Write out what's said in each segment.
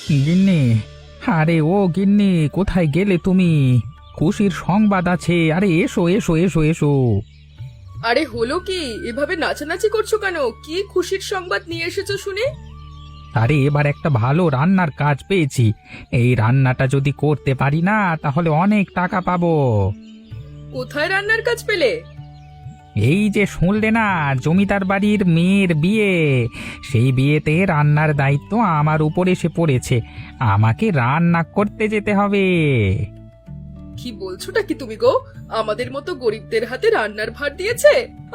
গিন্নি, আরে ও গিন্নি, কোথায় গেলে তুমি? খুশির সংবাদ আছে, আরে এসো এসো এসো এসো। আরে হলো কি, এভাবে নাচানাচি করছো কেন? কি খুশির সংবাদ নিয়ে এসেছো শুনে? আরে এবার একটা ভালো রান্নার কাজ পেয়েছি। এই রান্নাটা যদি করতে পারি না তাহলে অনেক টাকা পাবো। কোথায় রান্নার কাজ পেলে? এই যে শুনলে না, জমিদার বাড়ির মেয়ের বিয়ে, সেই বিয়েতে রান্নার দায়িত্ব আমার উপর এসে পড়েছে। আমাকে রান্না করতে যেতে হবে। কি বলছোটা কি তুমি গো? আমাদের মতো গরিবদের হাতে রান্নার ভার দিয়েছে?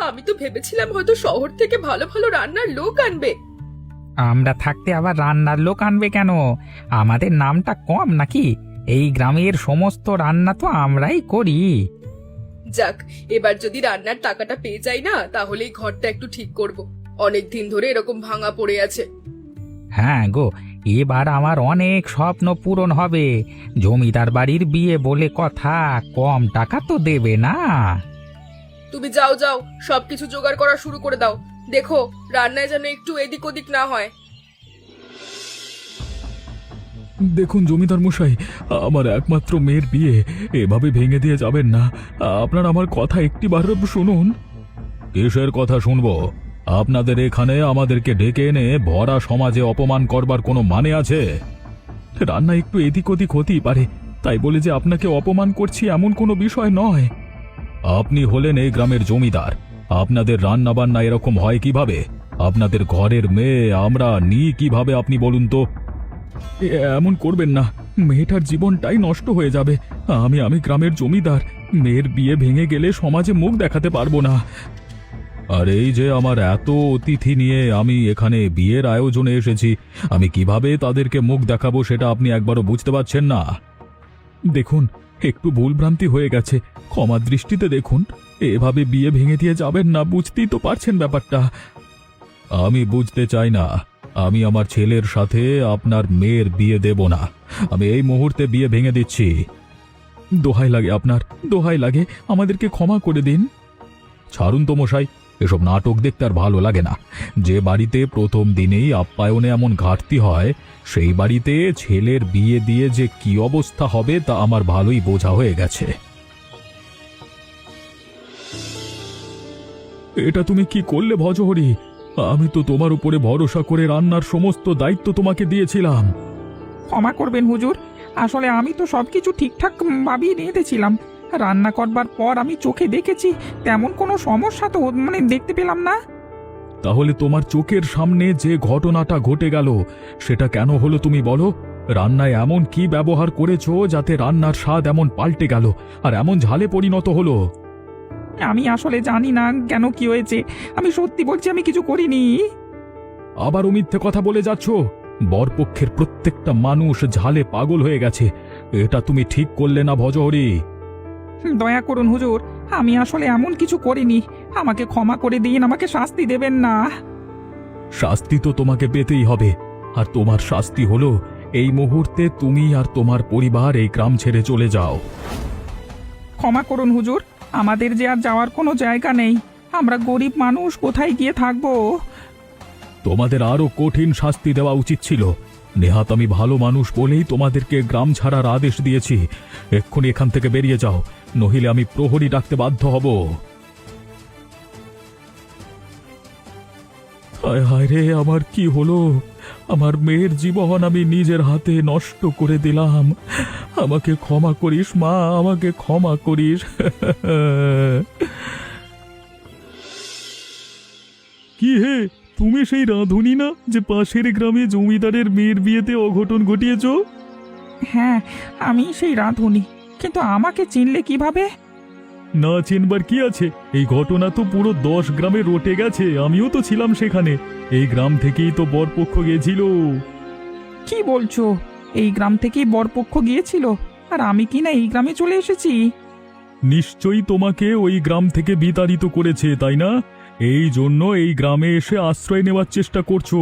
আমি তো ভেবেছিলাম হয়তো শহর থেকে ভালো ভালো রান্নার লোক আনবে। আমরা থাকতে আবার রান্নার লোক আনবে কেন? আমাদের নামটা কম নাকি? এই গ্রামের সমস্ত রান্না তো আমরাই করি। যাক, এবার যদি রান্নার টাকাটা পেয়ে যাই না, তাহলে এই ঘরটা একটু ঠিক করব। অনেক দিন ধরে এরকম ভাঙা পড়ে আছে। হ্যাঁ গো, এবার আমার অনেক স্বপ্ন পূরণ হবে। জমিদার বাড়ির বিয়ে বলে কথা, কম টাকা তো দেবে না। তুমি যাও যাও, সবকিছু জোগাড় করা শুরু করে দাও। দেখো রান্নায় যেন একটু এদিক ওদিক না হয়। দেখুন জমিদার মশাই, আমার একমাত্র মেয়ের বিয়ে এভাবে ভেঙে দিয়ে যাবেন না। আপনার আমার কথা একটিবার শুনুন। কিসের কথা শুনবো? আপনাদের এখানে আমাদেরকে ডেকে এনে ভরা সমাজে অপমান করবার কোনো মানে আছে? রান্না একটু এদিক ওদিক হতেই পারে, তাই বলে যে আপনাকে অপমান করছি এমন কোনো বিষয় নয়। আপনি হলেন এই গ্রামের জমিদার, আপনাদের রান্না বান্না এরকম হয় কিভাবে? আপনাদের ঘরের মেয়ে আমরা নিই কিভাবে আপনি বলুন তো? এমন করবেন না, মেয়েটার জীবনটাই নষ্ট হয়ে যাবে। আমি গ্রামের জমিদার, মেয়ের বিয়ে ভেঙে গেলে সমাজে মুখ দেখাতে পারবো না। আর এই যে আমার এত অতিথি নিয়ে আমি এখানে বিয়ের আয়োজনে এসেছি, আমি কিভাবে তাদেরকে মুখ দেখাবো সেটা আপনি একবারও বুঝতে পারছেন না? দেখুন, একটু ভুলভ্রান্তি হয়ে গেছে, ক্ষমা দৃষ্টিতে দেখুন। এভাবে বিয়ে ভেঙে দিয়ে যাবেন না, বুঝতেই তো পারছেন ব্যাপারটা। আমি বুঝতে চাই না। আমি আমার ছেলের সাথে আপনার মেয়ের বিয়ে দেব না। আমি এই মুহূর্তে বিয়ে ভেঙে দিচ্ছি। দোহাই লাগে আপনার, দোহাই লাগে, আমাদেরকে ক্ষমা করে দিন। ছাড়ুন তো মশাই, এসব নাটক দেখতে আর ভালো লাগে না। যে বাড়িতে প্রথম দিনেই আপ্যায়নে এমন ঘাটতি হয়, সেই বাড়িতে ছেলের বিয়ে দিয়ে যে কি অবস্থা হবে তা আমার ভালোই বোঝা হয়ে গেছে। এটা তুমি কি করলে ভজহরি? আমি তো তোমার উপরে ভরসা করে রান্নার সমস্ত দায়িত্ব তোমাকে দিয়েছিলাম। ক্ষমা করবেন হুজুর, আসলে আমি তো সবকিছু ঠিকঠাক ভাবেই নিয়েছিলাম। রান্না করবার পর আমি চোখে দেখেছি, তেমন কোনো সমস্যা তো দেখতে পেলাম না। তাহলে তোমার চোখের সামনে যে ঘটনাটা ঘটে গেল সেটা কেন হলো তুমি বলো? রান্নায় এমন কি ব্যবহার করেছো যাতে রান্নার স্বাদ এমন পাল্টে গেল আর এমন ঝালে পরিণত হলো? আমি আসলে জানি না কেন কি হয়েছে। আমি সত্যি বলছি, আমি কিছু করিনি। আবারও মিথ্যে কথা বলে যাচ্ছ। বরপক্ষের প্রত্যেকটা মানুষ ঝালে পাগল হয়ে গেছে। এটা তুমি ঠিক করলে না ভজহরি। দয়া করুন হুজুর, আমি আসলে এমন কিছু করিনি। আমাকে ক্ষমা করে দিন, আমাকে শাস্তি দেবেন না। শাস্তি তো তোমাকে পেতেই হবে, আর তোমার শাস্তি হলো এই মুহূর্তে তুমি আর তোমার পরিবার এই গ্রাম ছেড়ে চলে যাও। ক্ষমা করুন হুজুর, আমাদের যে আর যাওয়ার কোনো জায়গা নেই। আমরা গরিব মানুষ, কোথায় গিয়ে থাকবো? তোমাদের আরো কঠিন শাস্তি দেওয়া উচিত ছিল। নেহাত আমি ভালো মানুষ বলেই তোমাদেরকে গ্রাম ছাড়ার আদেশ দিয়েছি। এক্ষুনি এখান থেকে বেরিয়ে যাও, নহিলে আমি প্রহরী ডাকতে বাধ্য হব। হায় হায় রে, আমার কি হলো? আমার মেয়ের জীবন আমি নিজের হাতে নষ্ট করে দিলাম। আমাকে ক্ষমা করিস মা, আমাকে ক্ষমা করিস। কি হে, তুমি সেই রাঁধুনি না যে পাশের গ্রামে জমিদারের মেয়ের বিয়েতে অঘটন ঘটিয়েছ? হ্যাঁ, আমি সেই রাঁধুনি, কিন্তু আমাকে চিনলে কিভাবে? না চিনবার কি আছে? এই ঘটনা তো পুরো 10 গ্রামে রটে গেছে, আমিও তো ছিলাম সেখানে। এই গ্রাম থেকেই তো বরপক্ষ গেছিল। কি বলছো? এই গ্রাম থেকেই বরপক্ষ গিয়েছিল, আর আমি কি না এই গ্রামে চলে এসেছি? নিশ্চয়ই তোমাকে ওই গ্রাম থেকে বিতাড়িত করেছে, তাই না? এই জন্য এই গ্রামে এসে আশ্রয় নেওয়ার চেষ্টা করছো।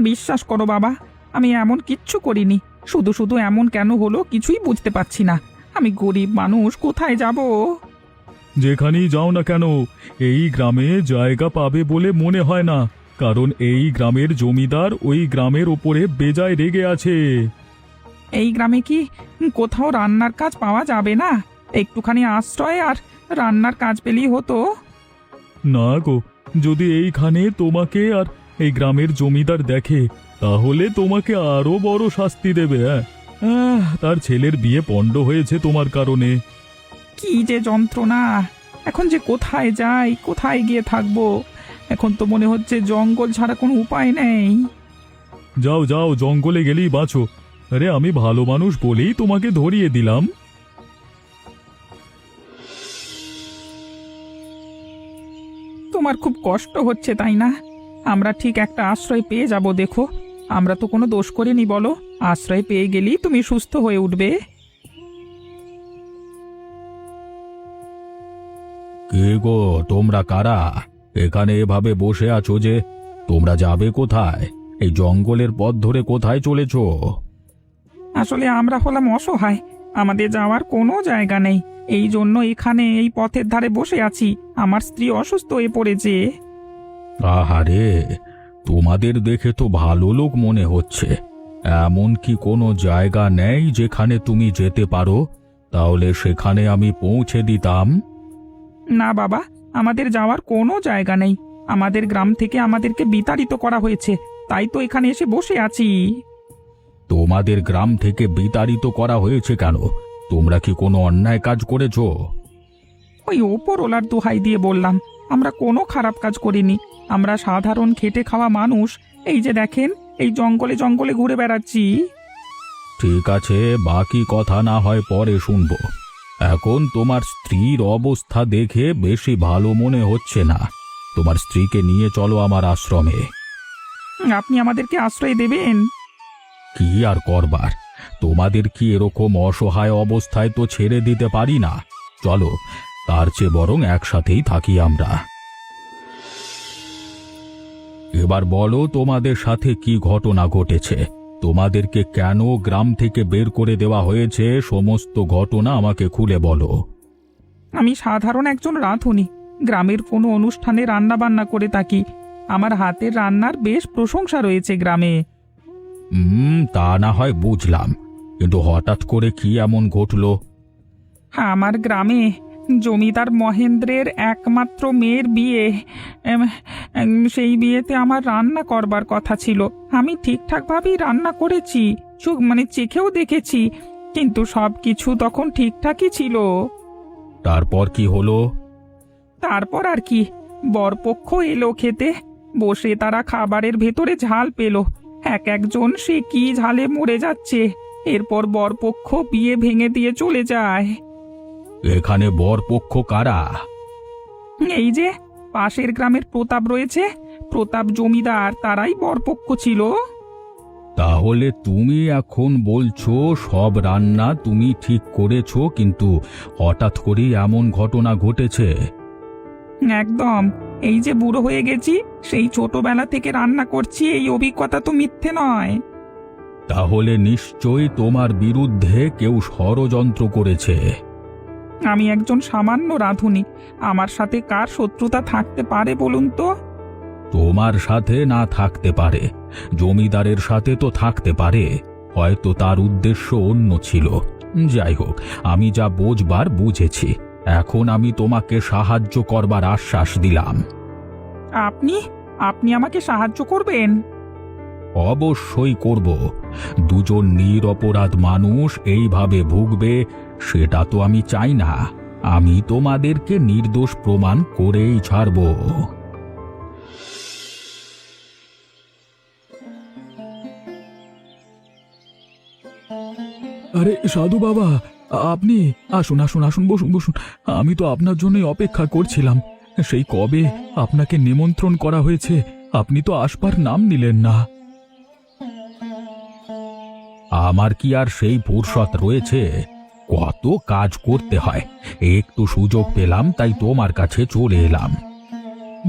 বিশ্বাস করো বাবা, আমি এমন কিচ্ছু করিনি। শুধু শুধু এমন কেন হলো কিছুই বুঝতে পারছি না। আমি গরিব মানুষ, কোথায় যাব? যেখানেই যাও না কেন, এই গ্রামে জায়গা পাবে বলে মনে হয় না। কারণ এই গ্রামের জমিদার ওই গ্রামের ওপরে বেজায় রেগে আছে। এই গ্রামে কি কোথাও রান্নার কাজ পাওয়া যাবে না? একটুখানি আশ্রয় আর রান্নার কাজ পেলেই হতো। না গো, যদি এইখানে তোমাকে আর এই গ্রামের জমিদার দেখে তাহলে তোমাকে আরো বড় শাস্তি দেবে। তার ছেলের বিয়ে পণ্ড হয়েছে তোমার কারণে। কি যে যন্ত্রণা! এখন যে কোথায় যাই, কোথায় গিয়ে থাকবো? এখন তো মনে হচ্ছে জঙ্গল ছাড়া কোনো উপায় নেই। যাও যাও, জঙ্গলে গেলেই বাঁচো। আরে আমি ভালো মানুষ বলেই তোমাকে ধরিয়ে দিলাম। তোমার খুব কষ্ট হচ্ছে তাই না? আমরা ঠিক একটা আশ্রয় পেয়ে যাব। দেখো, আমরা তো কোনো দোষ করিনি বলো। আশ্রয় পেয়ে গেলেই তুমি সুস্থ হয়ে উঠবে। কে গো, তোমরা কারা? এখানে এভাবে বসে আছো যে? তোমরা যাবে কোথায়? এই জঙ্গলের পথ ধরে কোথায় চলেছো? আসলে আমরা হলাম অসহায়, আমাদের যাওয়ার কোনো জায়গা নেই। এই জন্য এখানে এই পথের ধারে বসে আছি। আমার স্ত্রী অসুস্থ হয়ে পড়েছে। আহারে, তোমাদের দেখে তো ভালো লোক মনে হচ্ছে। এমন কি কোনো জায়গা নেই যেখানে তুমি যেতে পারো? তাহলে সেখানে আমি পৌঁছে দিতাম। না বাবা, আমাদের যাওয়ার কোনো জায়গা নেই। আমাদের গ্রাম থেকে আমাদেরকে বিতাড়িত করা হয়েছে, তাই তো এখানে এসে বসে আছি। তোমাদের গ্রাম থেকে বিতাড়িত করা হয়েছে কেন? তোমরা কি কোনো অন্যায় কাজ করেছো? ওই ওপরওয়ালার দোহাই দিয়ে বললাম, আমরা কোনো খারাপ কাজ করিনি। আমরা সাধারণ খেটে খাওয়া মানুষ। এই যে দেখেন, এই জঙ্গলে জঙ্গলে ঘুরে বেড়াচ্ছি। ঠিক আছে, বাকি কথা না হয় পরে শুনবো। এখন তোমার স্ত্রীর অবস্থা দেখে বেশি ভালো মনে হচ্ছে না। তোমার স্ত্রীকে নিয়ে চলো আমার আশ্রমে। আপনি আমাদেরকে আশ্রয় দেবেন? কি আর করবার, তোমাদের কি এরকম অসহায় অবস্থায় তো ছেড়ে দিতে পারি না। চলো, তার চেয়ে বরং একসাথেই থাকি আমরা। এবার বলো, তোমাদের সাথে কি ঘটনা ঘটেছে? তোমাদেরকে কেন গ্রাম থেকে বের করে দেওয়া হয়েছে? সমস্ত ঘটনা আমাকে খুলে বলো। আমি সাধারণ একজন রাঁধুনি, গ্রামের কোনো অনুষ্ঠানে রান্না বান্না করে থাকি। আমার হাতের রান্নার বেশ প্রশংসা রয়েছে গ্রামে। তা না হয় বুঝলাম, কিন্তু হঠাৎ করে কি এমন ঘটলো? আমার গ্রামে জমিদার মহেন্দ্রের একমাত্র মেয়ের বিয়ে। সেই বিয়েতে আমার রান্না করবার কথা ছিল। আমি ঠিকঠাকভাবেই রান্না করেছি, চেখেও দেখেছি, কিন্তু সব কিছু তখন ঠিকঠাকই ছিল। তারপর কি হলো? তারপর আর কি, বরপক্ষ এলো খেতে। বসে তারা খাবারের ভেতরে ঝাল পেল। একজন সে কি ঝালে মরে যাচ্ছে। এরপর বরপক্ষ বিয়ে ভেঙে দিয়ে চলে যায়। এখানে বরপক্ষ কারা? এই যে পাশের গ্রামের প্রতাপ রয়েছে, প্রতাপ জমিদার, তারাই বরপক্ষ ছিল। তাহলে তুমি এখন বলছো সব রান্না তুমি ঠিক করেছো, কিন্তু হঠাৎ করে এমন ঘটনা ঘটেছে? একদম। এই যে বুড়ো হয়ে গেছি, সেই ছোটবেলা থেকে রান্না করছি, এই অভিজ্ঞতা তো মিথ্যে নয়। তাহলে নিশ্চয়ই তোমার বিরুদ্ধে কেউ ষড়যন্ত্র করেছে। আমি একজন সামান্য রাঁধুনি, আমার সাথে কার শত্রুতা থাকতে পারে বলুন তো? তোমার সাথে না থাকতে পারে, জমিদারের সাথে তো থাকতে পারে। হয়তো তার উদ্দেশ্য অন্য ছিল। যাই হোক, আমি যা বুঝবার বুঝেছি। এখন আমি তোমাকে সাহায্য করবার আশ্বাস দিলাম। আপনি আপনি আমাকে সাহায্য করবেন? অবশ্যই করব। দুজন নিরপরাধ মানুষ এইভাবে ভুগবে সেটা তো আমি চাই না। আমি তোমাদেরকে নির্দোষ প্রমাণ করেই ছাড়ব। আরে সাধু বাবা, আপনি আসুন আসুন আসুন, বসুন বসুন। আমি তো আপনার জন্যই অপেক্ষা করছিলাম। সেই কবে আপনাকে নিমন্ত্রণ করা হয়েছে, আপনি তো আসবার নাম নিলেন না। আমার কি আর সেই ফুরসত রয়েছে? কত কাজ করতে হয়। একটু সুযোগ পেলাম তাই তোমার কাছে চলে এলাম।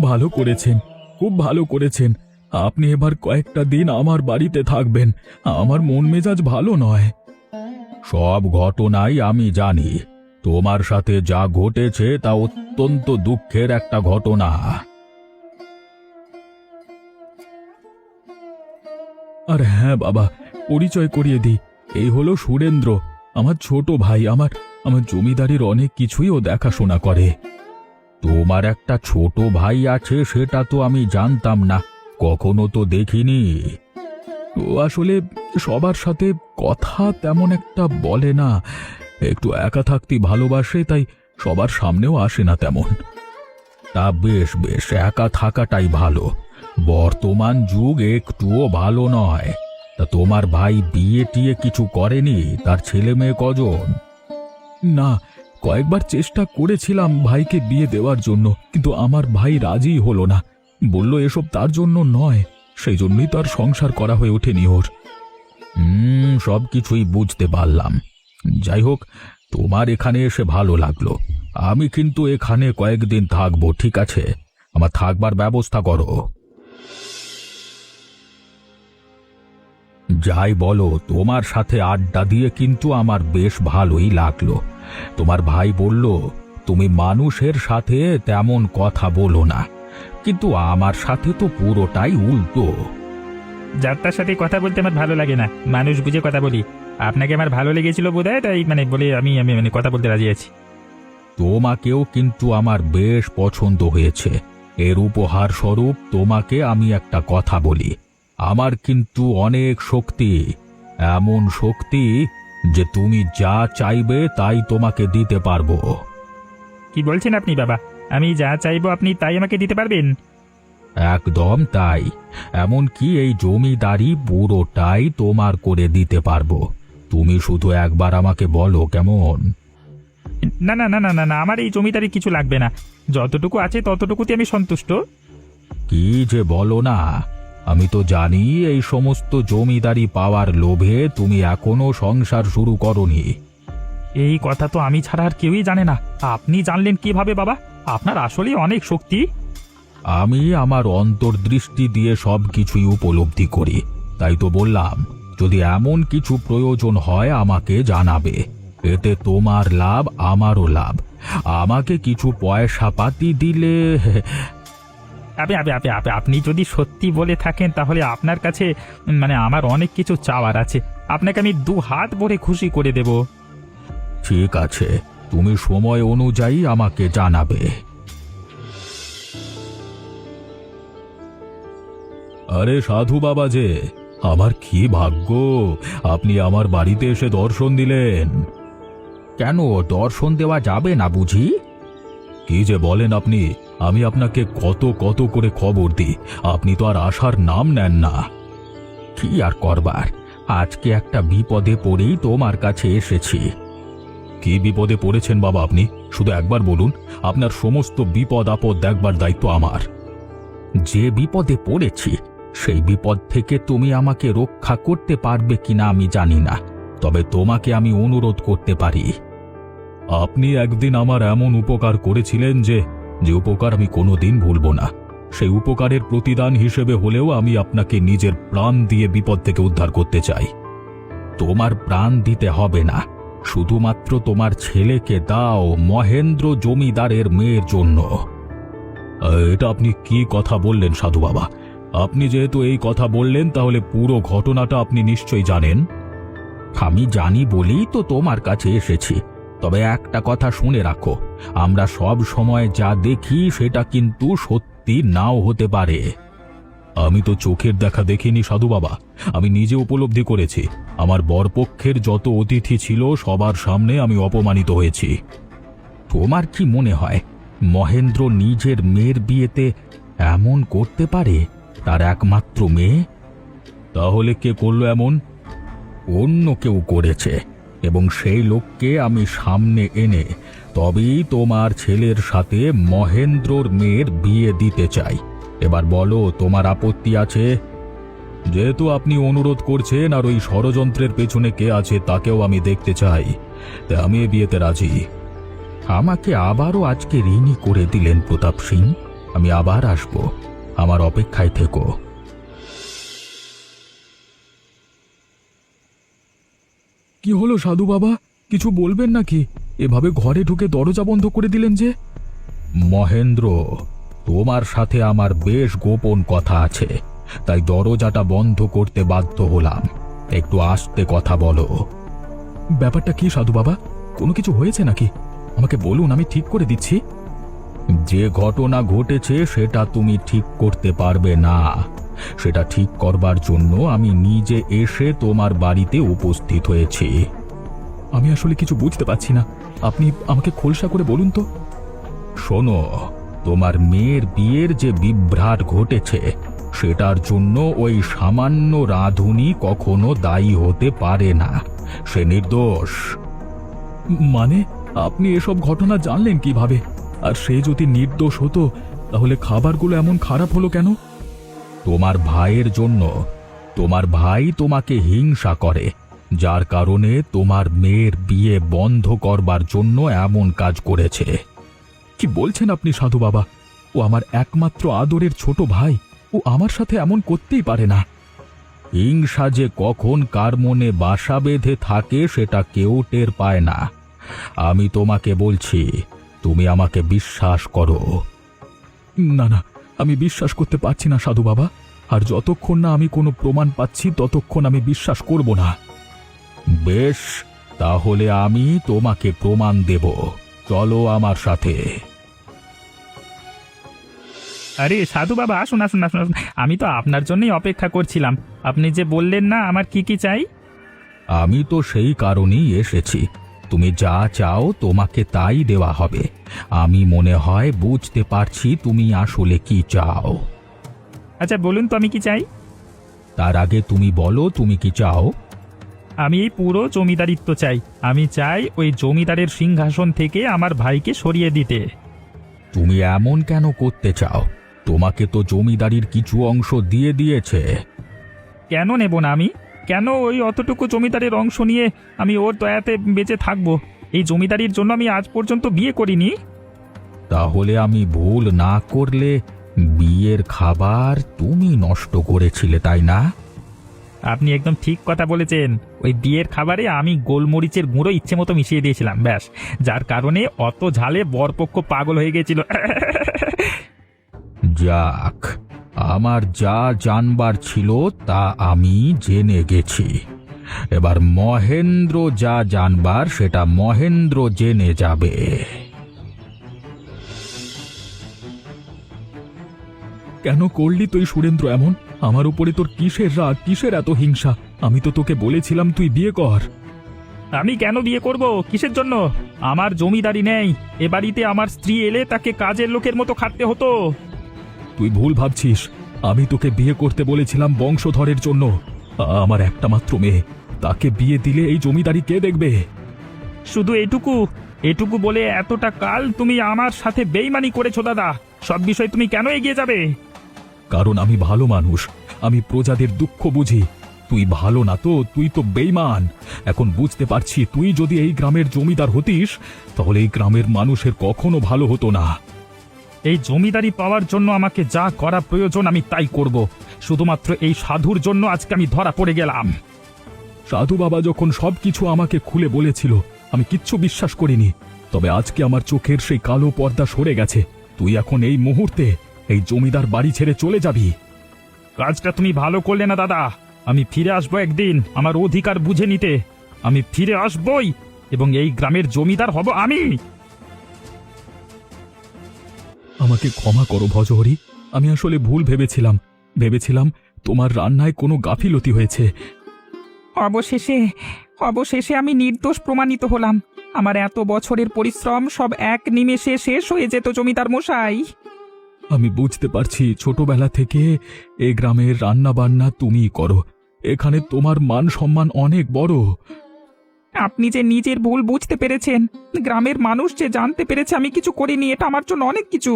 ভালো করেছেন, খুব ভালো করেছেন। আপনি এবার কয়েকটা দিন আমার বাড়িতে থাকবেন। আমার মন মেজাজ ভালো নয়। সব ঘটনাই আমি জানি। তোমার সাথে যা ঘটেছে তা অত্যন্ত দুঃখের একটা ঘটনা। আর হ্যাঁ বাবা, পরিচয় করিয়ে দিই, এই হলো সুরেন্দ্র, আমার ছোট ভাই। আমার আমার জমিদারির অনেক কিছুই ও দেখাশোনা করে। তোমার একটা ছোট ভাই আছে সেটা তো আমি জানতাম না, কখনো তো দেখিনি। ও আসলে সবার সাথে কথা তেমন একটা বলে না, একটু একা থাকতে ভালোবাসে, তাই সবার সামনেও আসে না তেমন। তা বেশ বেশ, একা থাকাটাই ভালো, বর্তমান যুগ একটুও ভালো নয়। তা তোমার ভাই বিয়ে টিয়ে কিছু করেনি? তার ছেলে মেয়ে কজন? না, কয়েকবার চেষ্টা করেছিলাম ভাইকে বিয়ে দেওয়ার জন্য, কিন্তু আমার ভাই রাজি হলো না, বলল এসব তার জন্য নয়, সেই জন্যই তার সংসার করা হয়ে ওঠেনি ওর। সব কিছুই বুঝতে পারলাম। যাই হোক, তোমার এখানে এসে ভালো লাগলো। আমি কিন্তু এখানে কয়েকদিন থাকবো, ঠিক আছে? আমার থাকবার ব্যবস্থা করো। যাই বলো, তোমার সাথে আড্ডা দিয়ে কিন্তু আমার বেশ ভালোই লাগলো। তোমার ভাই বলল তুমি মানুষের সাথে তেমন কথা বলো না, কিন্তু আমার সাথে তো পুরোটাই উল্টো। যার তার সাথে কথা বলতে আমার ভালো লাগে না, মানুষ বুঝে কথা বলি। আপনাকে আমার ভালো লেগেছিল বোধহয়, তাই বলে আমি আমি মানে কথা বলতে রাজি আছি। তোমাকেও কিন্তু আমার বেশ পছন্দ হয়েছে। এর উপহার স্বরূপ তোমাকে আমি একটা কথা বলি, আমার কিন্তু অনেক শক্তি, এমন শক্তি যে তুমি যা চাইবে তাই তোমাকে দিতে পারবো। কি বলছেন আপনি বাবা? আমি যা চাইবো আপনি তাই আমাকে দিতে পারবেন? একদম তাই, এমনকি এই জমিদারি পুরোটাই তোমার করে দিতে পারবো। তুমি শুধু একবার আমাকে বলো, কেমন? না না না না না না, আমার এই জমিদারি কিছু লাগবে না, যতটুকু আছে ততটুকুতে আমি সন্তুষ্ট। কি যে বলো না, আমি তো জানি এই সমস্ত জমিদারি পাওয়ার লোভে তুমি এখনো সংসার শুরু করনি। এই কথা তো আমি ছাড়া আর কেউই জানে না, আপনি জানলেন কিভাবে বাবা? আপনার আসলেই অনেক শক্তি। আমি আমার অন্তর্দৃষ্টি দিয়ে সব কিছুই উপলব্ধি করি, তাই তো বললাম, যদি এমন কিছু প্রয়োজন হয় আমাকে জানাবে, এতে তোমার লাভ আমারও লাভ। আমাকে কিছু পয়সা পাতি দিলে আপনি আপনি আপনি আপনি আপনি যদি সত্যি বলে থাকেন তাহলে আপনার কাছে আমার অনেক কিছু চাওয়ার আছে, আপনাকে আমি 2 হাত ভরে খুশি করে দেব। ঠিক আছে, তুমি সময় অনুযায়ী আমাকে জানাবে। আরে সাধু বাবা যে, আমার কি ভাগ্য, আপনি আমার বাড়িতে এসে দর্শন দিলেন। কেন দর্শন দেওয়া যাবে না বুঝি? কি যে বলেন আপনি, আমি আপনাকে কত কত করে খবর দিই, আপনি তো আর আসার নাম নেন না। কি আর করবার, আজকে একটা বিপদে পড়েই তোমার কাছে এসেছি। কি বিপদে পড়েছেন বাবা আপনি? শুধু একবার বলুন, আপনার সমস্ত বিপদ আপদ দেখবার দায়িত্ব আমার। যে বিপদে পড়েছি সেই বিপদ থেকে তুমি আমাকে রক্ষা করতে পারবে কিনা আমি জানি না, তবে তোমাকে আমি অনুরোধ করতে পারি। আপনি একদিন আমার এমন উপকার করেছিলেন যে উপকার আমি কোনোদিন ভুলব না। সেই উপকারের প্রতিদান হিসেবে হলেও আমি আপনাকে নিজের প্রাণ দিয়ে বিপদ থেকে উদ্ধার করতে চাই। তোমার প্রাণ দিতে হবে না, শুধুমাত্র তোমার ছেলেকে দাও মহেন্দ্র জমিদারের মেয়ের জন্য। এটা আপনি কি কথা বললেন সাধু বাবা? আপনি যেহেতু এই কথা বললেন তাহলে পুরো ঘটনাটা আপনি নিশ্চয়ই জানেন। আমি জানি বলেই তো তোমার কাছে এসেছি, তবে একটা কথা শুনে রাখো, আমরা সব সময় যা দেখি সেটা কিন্তু সত্যি নাও হতে পারে। আমি তো চোখের দেখা দেখিনি সাধু বাবা, আমি নিজে উপলব্ধি করেছি। আমার বরপক্ষের যত অতিথি ছিল সবার সামনে আমি অপমানিত হয়েছি। তোমার কি মনে হয় মহেন্দ্র নিজের মেয়ের বিয়েতে এমন করতে পারে? তার একমাত্র মেয়ে। তাহলে কে করলো এমন? অন্য কেউ করেছে, এবং সেই লোককে আমি সামনে এনে তবেই তোমার ছেলের সাথে মহেন্দ্রর মেয়ের বিয়ে দিতে চাই। এবার বলো, তোমার আপত্তি আছে? যেহেতু আপনি অনুরোধ করছেন আর ওই ষড়যন্ত্রের পেছনে কে আছে তাকেও আমি দেখতে চাই, তাই আমি এ বিয়েতে রাজি। আমাকে আবারও আজকে ঋণী করে দিলেন প্রতাপ সিং, আমি আবার আসব, আমার অপেক্ষায় থেকো। কি হলো সাধু বাবা, কিছু বলবেন নাকি? এভাবে ঘরে ঢুকে দরজা বন্ধ করে দিলেন যে? মহেন্দ্র, তোমার সাথে আমার বেশ গোপন কথা আছে। তাই দরজাটা বন্ধ করতে বাধ্য হলাম। একটু আস্তে কথা বলো। ব্যাপারটা কি সাধু বাবা? কোনো কিছু হয়েছে নাকি? আমাকে বলুন, আমি ঠিক করে দিচ্ছি। যে ঘটনা ঘটেছে সেটা তুমি ঠিক করতে পারবে না। সেটা ঠিক করবার জন্য আমি নিজে এসে তোমার বাড়িতে উপস্থিত হয়েছি। আমি আসলে কিছু বুঝতে পারছি না, আপনি আমাকে খোলসা করে বলুন তো। শোনো, তোমার মেয়ের বিয়ের যে বিভ্রাট ঘটেছে সেটার জন্য ওই সামান্য রাঁধুনি কখনো দায়ী হতে পারে না। সে নির্দোষ। মানে আপনি এসব ঘটনা জানলেন কিভাবে? আর সে যদি নির্দোষ হতো তাহলে খাবারগুলো এমন খারাপ হলো কেন? তোমার ভাইয়ের জন্য। তোমার ভাই তোমাকে হিংসা করে, যার কারণে তোমার মেয়ের বিয়ে বন্ধ করবার জন্য এমন কাজ করেছে। কি বলছেন আপনি সাধু বাবা? ও আমার একমাত্র আদরের ছোট ভাই, ও আমার সাথে এমন করতেই পারে না। হিংসা যে কখন কার মনে বাসা বেঁধে থাকে সেটা কেউ টের পায় না। আমি তোমাকে বলছি, তুমি আমাকে বিশ্বাস করো। না না, আমি বিশ্বাস করতে পারছি না সাধু বাবা। আর যতক্ষণ না আমি কোনো প্রমাণ পাচ্ছি ততক্ষণ আমি বিশ্বাস করব না। বেশ, তাহলে আমি তোমাকে প্রমাণ দেব। চলো আমার সাথে। আরে সাধু বাবা, আসুন আসুন আসুন আসুন। আমি তো আপনার জন্যই অপেক্ষা করছিলাম। আপনি যে বললেন না আমার কি কি চাই। আমি তো সেই কারণেই এসেছি। তুমি যা চাও তোমাকে তাই দেওয়া হবে। আমি মনে হয় বুঝতে পারছি তুমি আসলে কি চাও। আচ্ছা বলুন তো আমি কি চাই। তার আগে তুমি বলো তুমি কি চাও। আমি এই পুরো জমিদারিত্ব চাই। আমি চাই ওই জমিদারের সিংহাসন থেকে আমার ভাইকে সরিয়ে দিতে। তুমি এমন কেন করতে চাও? তোমাকে তো জমিদারির কিছু অংশ দিয়ে দিয়েছে। কেন নেব না আমি? কেন ওই অতটুকু জমিদারের অংশ নিয়ে আমি ওর দয়াতে বেঁচে থাকবো? এই জমিদারির জন্য আমি আজ পর্যন্ত বিয়ে করিনি। তাহলে আমি ভুল না করলে বিয়ের খাবার তুমি নষ্ট করেছিলে, তাই না? আপনি একদম ঠিক কথা বলেছেন। ওই বিয়ের খাবারে আমি গোলমরিচের গুঁড়ো ইচ্ছে মতো মিশিয়ে দিয়েছিলাম, ব্যাস, যার কারণে অত ঝালে বরপক্ষ পাগল হয়ে গেছিল। যাক, আমার যা জানবার ছিল তা আমি জেনে গেছি। এবার মহেন্দ্র যা জানবার সেটা মহেন্দ্র জেনে যাবে। কেন করলি তুই সুরেন্দ্র এমন? আমার উপরে তোর কিসের রাগ, কিসের এত হিংসা? আমি তো তোকে বলেছিলাম তুই বিয়ে কর। আমি কেন বিয়ে করব? কিসের জন্য? আমার জমিদারি নেই। এ বাড়িতে আমার স্ত্রী এলে তাকে কাজের লোকের মতো খাটতে হতো। তুই ভুল ভাবছিস। আমি তোকে বিয়ে করতে বলেছিলাম বংশধরের জন্য। আমার একটা মাত্র মেয়ে, তাকে বিয়ে দিলে এই জমিদারি কে দেখবে? শুধু এটুকু এটুকু বলে এতটা কাল তুমি আমার সাথে বেইমানি করেছো দাদা। সব বিষয় তুমি কেন এগিয়ে যাবে? কারণ আমি ভালো মানুষ, আমি প্রজাদের দুঃখ বুঝি। তুই ভালো না তো, তুই তো বেঈমান। এখন বুঝতে পারছি, তুই যদি এই গ্রামের জমিদার হতিস তাহলে এই গ্রামের মানুষের কখনো ভালো হতো না। এই জমিদারি পাওয়ার জন্য আমাকে যা করা প্রয়োজন আমি তাই করব। শুধুমাত্র এই সাধুর জন্য আজকে আমি ধরা পড়ে গেলাম। সাধু বাবা যখন সবকিছু আমাকে খুলে বলেছিল আমি কিচ্ছু বিশ্বাস করিনি। তবে আজকে আমার চোখের সেই কালো পর্দা সরে গেছে। তুই এখন এই মুহূর্তে এই জমিদার বাড়ি ছেড়ে চলে যাবি। কাজটা তুমি ভালো করলে না দাদা। আমি ফিরে আসবো একদিন আমার অধিকার বুঝে নিতে। আমি ফিরে আসবই এবং এই গ্রামের জমিদার হব আমি। আমাকে ক্ষমা করো ভজহরি, আমি আসলে ভুল ভেবেছিলাম তোমার রান্নায় কোনো গাফিলতি হয়েছে। অবশেষে অবশেষে আমি নির্দোষ প্রমাণিত হলাম। আমার এত বছরের পরিশ্রম সব এক নিমেষে শেষ হয়ে যেত জমিদার মশাই। আমি বুঝতে পারছি, ছোটবেলা থেকে এ গ্রামের রান্না বান্না তুমিই করো। এখানে তোমার মান সম্মান অনেক বড়। আপনি যে নিজের ভুল বুঝতে পেরেছেন, গ্রামের মানুষ যে জানতে পেরেছে আমি কিছু করিনি, এটা আমার জন্য অনেক কিছু।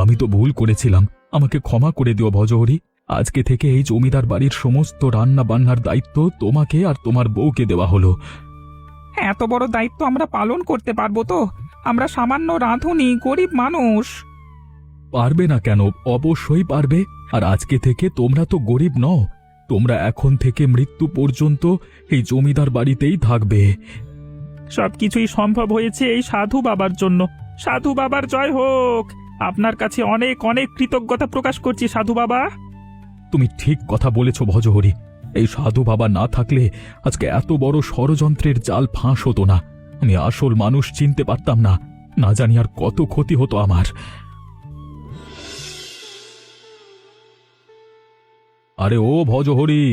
আমি তো ভুল করেছিলাম, আমাকে ক্ষমা করে দিও ভজহরি। আজকে থেকে এই জমিদার বাড়ির সমস্ত রান্না বান্নার দায়িত্ব তোমাকে আর তোমার বউকে দেওয়া হলো। এত বড় দায়িত্ব আমরা পালন করতে পারবো তো? আমরা সামান্য রাঁধুনি, গরিব মানুষ। পারবে না কেন? অবশ্যই পারবে। আর আজকে থেকে তোমরা তো গরিব নও, তোমরা এখন থেকে মৃত্যু পর্যন্ত এই জমিদার বাড়িতেই থাকবে। সবকিছুই সম্ভব হয়েছে এই সাধু বাবার জন্য। সাধু বাবার জয় হোক। আপনার কাছে অনেক অনেক কৃতজ্ঞতা প্রকাশ করছি সাধু বাবা। তুমি ঠিক কথা বলেছ ভজহরি। এই সাধু বাবা না থাকলে আজকে এত বড় ষড়যন্ত্রের জাল ফাঁস হতো না। আমি আসল মানুষ চিনতে পারতাম না, না জানি আর কত ক্ষতি হতো আমার। আরে ও ভজহরি,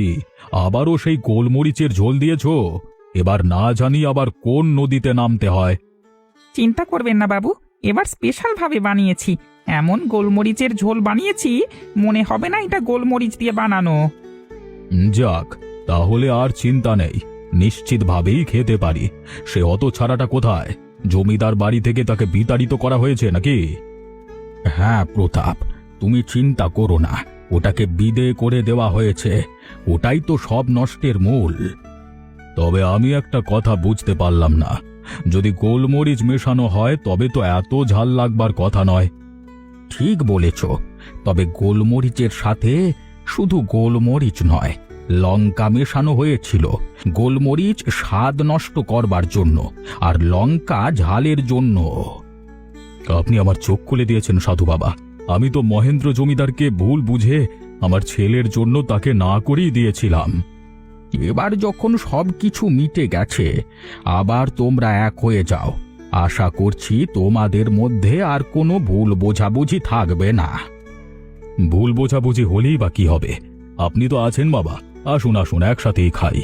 আবারও সেই গোলমরিচের ঝোল দিয়েছ? এবার না জানি আবার কোন নদীতে নামতে হয়। চিন্তা করবেন না বাবু, এবার স্পেশাল ভাবে বানিয়েছি। এমন গোলমরিচের ঝোল বানিয়েছি, মনে হবে না এটা গোলমরিচ দিয়ে বানানো। যাক, তাহলে আর চিন্তা নেই, নিশ্চিতভাবেই খেতে পারি। সে অত ছাড়াটা কোথায়? জমিদার বাড়ি থেকে তাকে বিতাড়িত করা হয়েছে নাকি? হ্যাঁ প্রতাপ, তুমি চিন্তা করো না, ওটাকে বিদে করে দেওয়া হয়েছে। ওটাই তো সব নষ্টের মূল। তবে আমি একটা কথা বুঝতে পারলাম না, যদি গোলমরিচ মেশানো হয় তবে তো এত ঝাল লাগবার কথা নয়। ঠিক বলেছ, তবে গোলমরিচের সাথে শুধু গোলমরিচ নয়, লঙ্কা মেশানো হয়েছিল। গোলমরিচ স্বাদ নষ্ট করবার জন্য, আর লঙ্কা ঝালের জন্য। আপনি আমার চোখ খুলে দিয়েছেন সাধু বাবা। আমি তো মহেন্দ্র জমিদারকে ভুল বুঝে আমার ছেলের জন্য তাকে না করেই দিয়েছিলাম। এবার যখন সবকিছু মিটে গেছে, আবার তোমরা এক হয়ে যাও। আশা করছি তোমাদের মধ্যে আর কোনো ভুল বোঝাবুঝি থাকবে না। ভুল বোঝাবুঝি হলেই বা কি হবে? আপনি তো আছেন বাবা, আসুন আসুন একসাথেই খাই।